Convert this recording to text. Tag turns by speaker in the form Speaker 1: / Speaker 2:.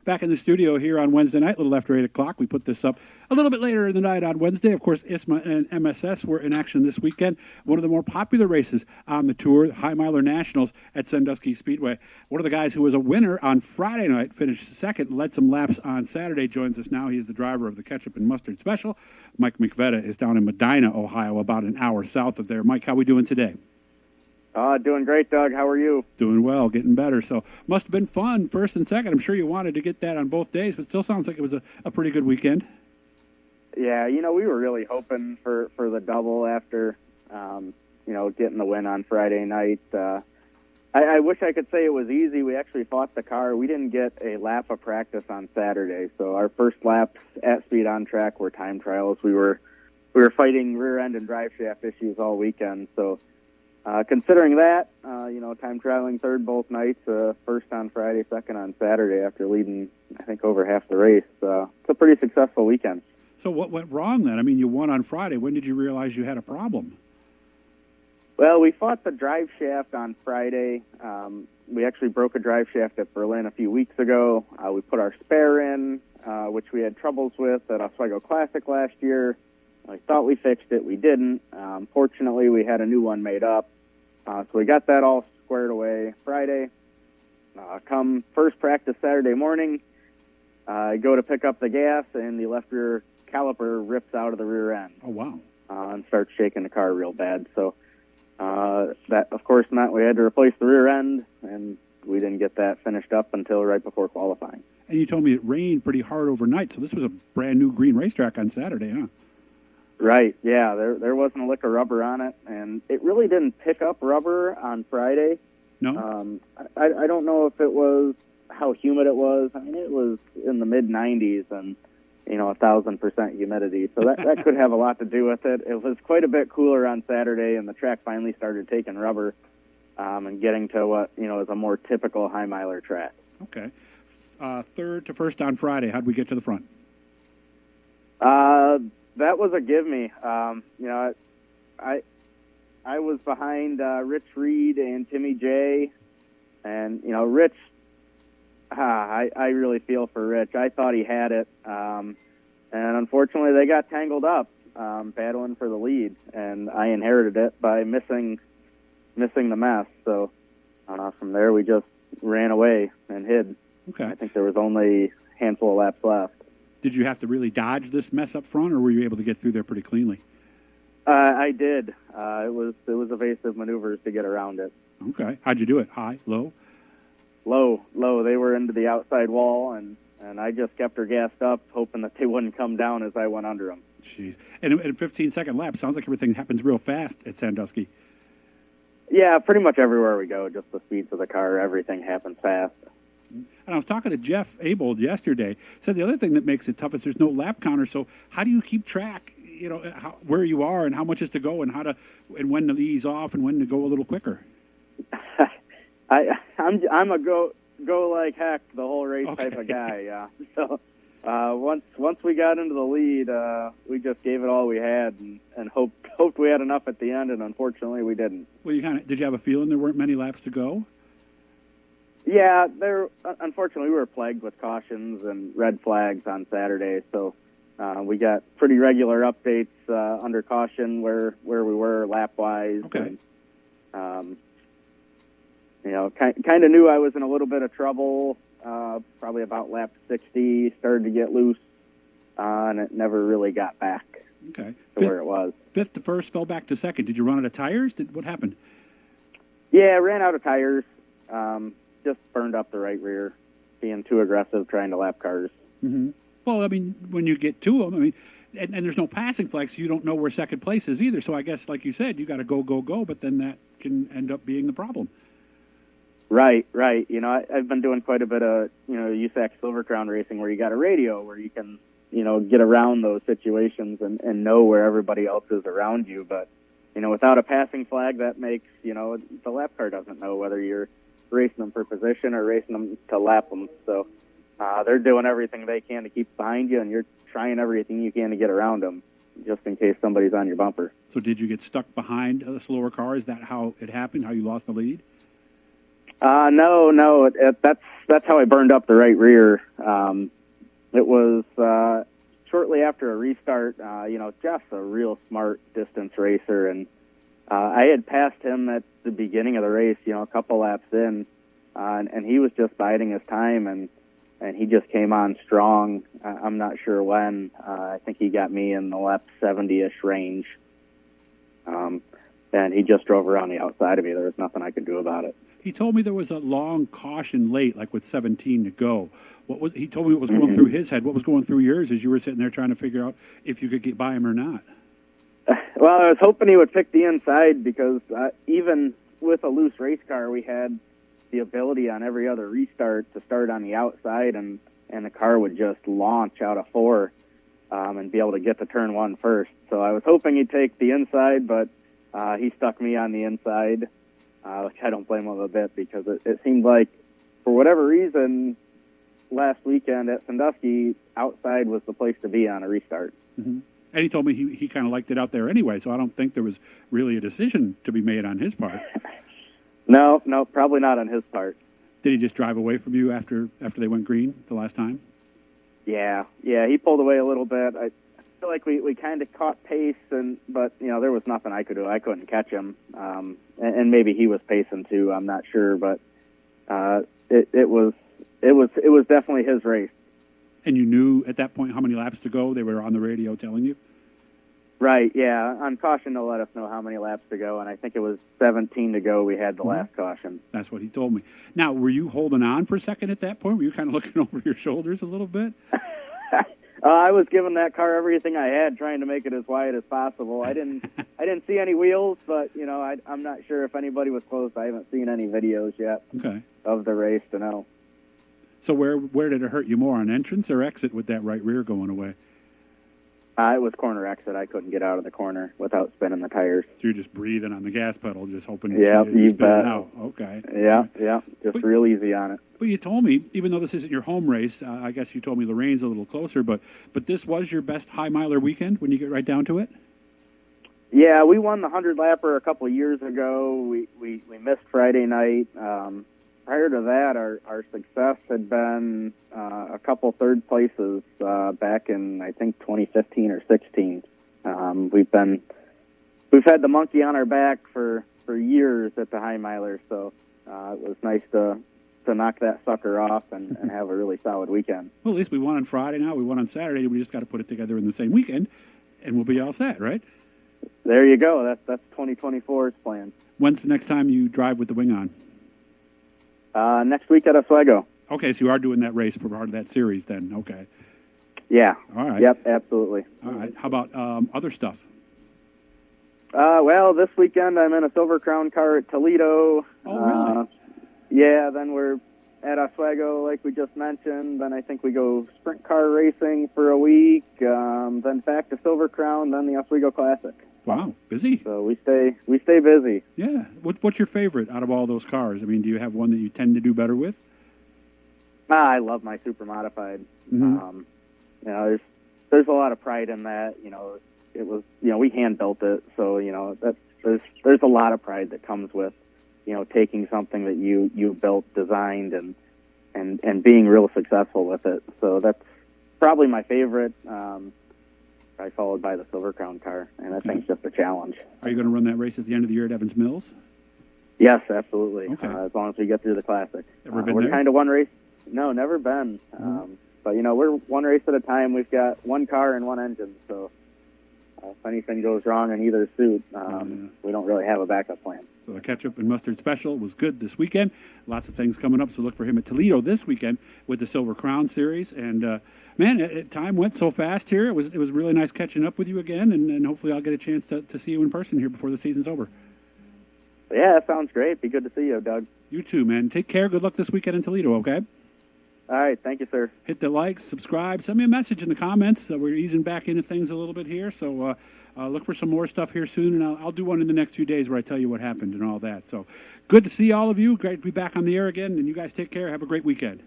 Speaker 1: back in the studio here on Wednesday night, a little after 8 o'clock. We put this up a little bit later in the night on Wednesday. Of course, ISMA and MSS were in action this weekend. One of the more popular races on the tour, the Hy Miler Nationals at Sandusky Speedway. One of the guys who was a winner on Friday night, finished second, led some laps on Saturday, joins us now. He's the driver of the Ketchup and Mustard Special. Mike McVetta is down in Medina, Ohio, about an hour south of there. Mike, how are we doing today?
Speaker 2: Doing great, Doug. How are you?
Speaker 1: Doing well, getting better. So must have been fun, first and second. I'm sure you wanted to get that on both days, but still sounds like it was a pretty good weekend.
Speaker 2: Yeah, we were really hoping for the double after, getting the win on Friday night. I wish I could say it was easy. We actually fought the car. We didn't get a lap of practice on Saturday, so our first laps at speed on track were time trials. We were fighting rear end and drive shaft issues all weekend, so. Considering that, time trialing third both nights, first on Friday, second on Saturday after leading, I think, over half the race. It's a pretty successful weekend.
Speaker 1: So what went wrong then? I mean, you won on Friday. When did you realize you had a problem?
Speaker 2: Well, we fought the drive shaft on Friday. We actually broke a drive shaft at Berlin a few weeks ago. We put our spare in, which we had troubles with at Oswego Classic last year. I thought we fixed it. We didn't. Fortunately, we had a new one made up. So we got that all squared away Friday. Come first practice Saturday morning, I go to pick up the gas, and the left rear caliper rips out of the rear end.
Speaker 1: Oh, wow.
Speaker 2: And starts shaking the car real bad. So that, of course, meant we had to replace the rear end, and we didn't get that finished up until right before qualifying.
Speaker 1: And you told me it rained pretty hard overnight, so this was a brand-new green racetrack on Saturday, huh?
Speaker 2: Right, yeah, there wasn't a lick of rubber on it, and it really didn't pick up rubber on Friday.
Speaker 1: No?
Speaker 2: I don't know if it was how humid it was. I mean, it was in the mid-90s and, 1,000% humidity, so that could have a lot to do with it. It was quite a bit cooler on Saturday, and the track finally started taking rubber and getting to what, is a more typical Hy Miler track.
Speaker 1: Okay. Third to first on Friday. How'd we get to the front?
Speaker 2: That was a give me. I was behind Rich Reed and Timmy J, and Rich. I really feel for Rich. I thought he had it, and unfortunately they got tangled up battling for the lead, and I inherited it by missing the mess. So from there we just ran away and hid.
Speaker 1: Okay.
Speaker 2: I think there was only a handful of laps left.
Speaker 1: Did you have to really dodge this mess up front, or were you able to get through there pretty cleanly?
Speaker 2: I did. It was evasive maneuvers to get around it.
Speaker 1: Okay. How'd you do it? High, low?
Speaker 2: Low. They were into the outside wall, and I just kept her gassed up, hoping that they wouldn't come down as I went under them.
Speaker 1: Jeez. And a 15-second lap, sounds like everything happens real fast at Sandusky.
Speaker 2: Yeah, pretty much everywhere we go, just the speeds of the car, everything happens fast.
Speaker 1: And I was talking to Jeff Abold yesterday. Said the other thing that makes it tough is there's no lap counter. So how do you keep track, where you are and how much is to go and and when to ease off and when to go a little quicker?
Speaker 2: I'm a go like heck the whole race type of guy. Yeah. So once we got into the lead, we just gave it all we had and hoped we had enough at the end, and unfortunately we didn't.
Speaker 1: Well, did you have a feeling there weren't many laps to go?
Speaker 2: Yeah, unfortunately, we were plagued with cautions and red flags on Saturday, so we got pretty regular updates under caution where we were lap-wise.
Speaker 1: Okay.
Speaker 2: And, kind of knew I was in a little bit of trouble, probably about lap 60, started to get loose, and it never really got back to where it was.
Speaker 1: Fifth to first, fell back to second. Did you run out of tires? What happened?
Speaker 2: Yeah, ran out of tires. Just burned up the right rear, being too aggressive trying to lap cars.
Speaker 1: Mm-hmm. Well, I mean, when you get to them, and there's no passing flags, so you don't know where second place is either. So I guess, like you said, you got to go, but then that can end up being the problem.
Speaker 2: Right. I've been doing quite a bit of, USAC Silver Crown racing where you got a radio where you can, get around those situations and know where everybody else is around you. But, without a passing flag, that makes, the lap car doesn't know whether you're racing them for position or racing them to lap them. So they're doing everything they can to keep behind you, and you're trying everything you can to get around them just in case somebody's on your bumper.
Speaker 1: So did you get stuck behind a slower car? Is that how it happened, how you lost the lead?
Speaker 2: No. That's how I burned up the right rear. It was shortly after a restart. Jeff's a real smart distance racer, and I had passed him at the beginning of the race. A couple laps in, and he was just biding his time, and he just came on strong. I'm not sure when. I think he got me in the lap 70-ish range. And he just drove around the outside of me. There was nothing I could do about it.
Speaker 1: He told me there was a long caution late, like with 17 to go. He told me what was going through his head. What was going through yours as you were sitting there trying to figure out if you could get by him or not?
Speaker 2: Well, I was hoping he would pick the inside because even with a loose race car, we had the ability on every other restart to start on the outside, and the car would just launch out of 4 and be able to get to turn 1 first. So I was hoping he'd take the inside, but he stuck me on the inside, which I don't blame him a bit because it seemed like, for whatever reason, last weekend at Sandusky, outside was the place to be on a restart.
Speaker 1: Mm-hmm. And he told me he kind of liked it out there anyway, so I don't think there was really a decision to be made on his part.
Speaker 2: No, probably not on his part.
Speaker 1: Did he just drive away from you after they went green the last time?
Speaker 2: Yeah, he pulled away a little bit. I feel like we kind of caught pace, but there was nothing I could do. I couldn't catch him, and maybe he was pacing too. I'm not sure, but it was definitely his race.
Speaker 1: And you knew at that point how many laps to go? They were on the radio telling you?
Speaker 2: Right, yeah. On caution, they'll let us know how many laps to go, and I think it was 17 to go. We had the last caution.
Speaker 1: That's what he told me. Now, were you holding on for a second at that point? Were you kind of looking over your shoulders a little bit?
Speaker 2: I was giving that car everything I had, trying to make it as wide as possible. I didn't see any wheels, but I'm not sure if anybody was close. I haven't seen any videos yet of the race to know.
Speaker 1: So where did it hurt you more, on entrance or exit with that right rear going away?
Speaker 2: It was corner exit. I couldn't get out of the corner without spinning the tires.
Speaker 1: So you're just breathing on the gas pedal, just hoping
Speaker 2: to
Speaker 1: spin
Speaker 2: bet.
Speaker 1: out. Okay.
Speaker 2: Yeah. Just real easy on it.
Speaker 1: But you told me, even though this isn't your home race, I guess you told me Lorraine's a little closer, but this was your best Hy Miler weekend when you get right down to it?
Speaker 2: Yeah, we won the 100-lapper a couple of years ago. We missed Friday night. Prior to that, our success had been a couple third places back in, I think, 2015 or 16. We've had the monkey on our back for years at the Hy Miler, so it was nice to knock that sucker off and have a really solid weekend.
Speaker 1: Well, at least we won on Friday now. We won on Saturday. We just got to put it together in the same weekend, and we'll be all set, right?
Speaker 2: There you go. That's 2024's plan.
Speaker 1: When's the next time you drive with the wing on?
Speaker 2: Next week at Oswego.
Speaker 1: Okay, so you are doing that race for part of that series then. Okay.
Speaker 2: Yeah.
Speaker 1: All right.
Speaker 2: Yep, absolutely.
Speaker 1: All right. How about other stuff?
Speaker 2: Well, this weekend I'm in a Silver Crown car at Toledo.
Speaker 1: Oh, really?
Speaker 2: Yeah, then we're at Oswego, like we just mentioned. Then I think we go sprint car racing for a week, then back to Silver Crown, then the Oswego Classic.
Speaker 1: Wow, busy.
Speaker 2: So we stay busy.
Speaker 1: Yeah. What's your favorite out of all those cars? I mean, do you have one that you tend to do better with?
Speaker 2: I love my super modified.
Speaker 1: Mm-hmm.
Speaker 2: There's a lot of pride in that. It was we hand built it, so there's a lot of pride that comes with taking something that you built, designed, and being real successful with it. So that's probably my favorite. Probably followed by the Silver Crown car, and I think it's just a challenge.
Speaker 1: Are you going to run that race at the end of the year at Evans Mills?
Speaker 2: Yes, absolutely.
Speaker 1: Okay.
Speaker 2: As long as we get through the Classic.
Speaker 1: Ever been
Speaker 2: we're
Speaker 1: there?
Speaker 2: kind of one race. No, never been.
Speaker 1: Mm-hmm.
Speaker 2: But we're one race at a time. We've got one car and one engine, so if anything goes wrong in either suit, we don't really have a backup plan.
Speaker 1: So the ketchup and mustard special was good this weekend. Lots of things coming up, so look for him at Toledo this weekend with the Silver Crown Series. And man, time went so fast here. It was really nice catching up with you again, and hopefully I'll get a chance to see you in person here before the season's over.
Speaker 2: Yeah, that sounds great. Be good to see you, Doug.
Speaker 1: You too, man. Take care. Good luck this weekend in Toledo, okay?
Speaker 2: All right. Thank you, sir.
Speaker 1: Hit the like, subscribe, send me a message in the comments. We're easing back into things a little bit here, so look for some more stuff here soon, and I'll do one in the next few days where I tell you what happened and all that. So good to see all of you. Great to be back on the air again, and you guys take care. Have a great weekend.